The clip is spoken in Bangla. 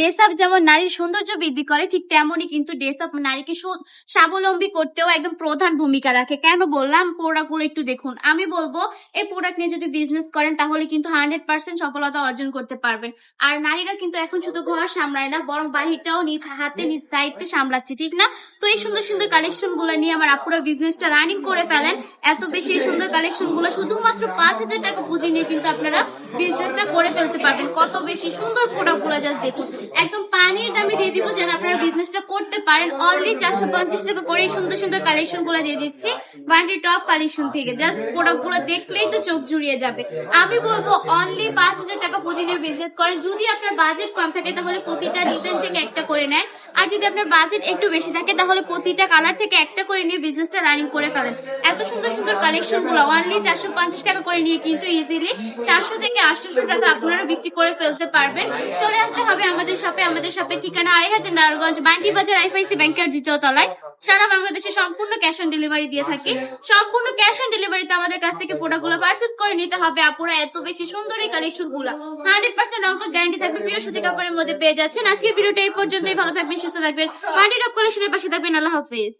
ড্রেস আপ যেমন নারীর সৌন্দর্য বৃদ্ধি করে, ঠিক তেমনই কিন্তু ড্রেস আপ নারীকে স্বাবলম্বী করতেও একদম প্রধান ভূমিকা রাখে। কেন বললাম, প্রোডাক্টগুলো একটু দেখুন। আমি বলবো এই প্রোডাক্ট নিয়ে যদি বিজনেস করেন তাহলে কিন্তু 100% সফলতা অর্জন করতে পারবেন। আর নারীরা কিন্তু এখন শুধু ঘর সামলায় না, বরং বাহিরটাও নিজ হাতে নিজ দায়িত্বে সামলাচ্ছে, ঠিক না? তো এই সুন্দর সুন্দর কালেকশন গুলো নিয়ে আমার আপুরা বিজনেসটা রানিং করে ফেলেন। এত বেশি সুন্দর কালেকশন গুলো শুধুমাত্র 5,000 টাকা পুঁজি নিয়ে কিন্তু আপনারা বিজনেসটা করে ফেলতে পারবেন। কত বেশি সুন্দর প্রোডাক্ট গুলো জাস্ট দেখুন। একদম পানির দামে দিয়ে দিব যেন আপনারা বিজনেসটা করতে পারেন। অনলি 450 টাকা করে সুন্দর সুন্দর কালেকশন গুলো দিয়ে দিচ্ছি বান্ডি টপ কালেকশন থেকে। জাস্ট প্রোডাক্ট গুলো দেখলেই তো চোখ জুড়িয়ে যাবে। আমি বলবো অনলি 5,000 টাকা পুঁজি দিয়ে বিজনেস করেন। যদি আপনার বাজেট কম থাকে তাহলে প্রতিটা ডিজাইন থেকে একটা করে নেন, আর যদি আপনার বাজেট একটু বেশি থাকে তাহলে প্রতিটা কালার থেকে একটা করে নিয়ে বিজনেসটা রানিং করে ফেলেন। এত সুন্দর সুন্দর কালেকশন গুলো অনলি 450 টাকা করে নিয়ে কিন্তু ইজিলি 400 থেকে 800 টাকা আপনারা বিক্রি করে ফেলতে পারবেন। চলে আসতে হবে আমাদের শপে। আমাদের শপের ঠিকানা 2500 নারায়ণগঞ্জ বান্ডি বাজার আইএফআইসি ব্যাংকের দ্বিতীয় তলায়। সারা বাংলাদেশে সম্পূর্ণ ক্যাশ অন ডেলিভারি দিয়ে থাকি। সম্পূর্ণ ক্যাশ অন ডেলিভারিতে আমাদের কাছ থেকে প্রোডাক্ট গুলো পারচেজ করে নিতে হবে। আপুরা এত বেশি সুন্দর এই কালেকশন গুলো 100% নগদ গ্যারান্টি থাকবে, প্রিয় সুতি কাপড়ের মধ্যে পেয়ে যাচ্ছেন। আজকের ভিডিওটা এই পর্যন্তই। ভালো থাকবেন, সুস্থ থাকবেন, বান্ডি টপ কালেকশনের পাশে থাকবেন। আল্লাহ হাফেজ।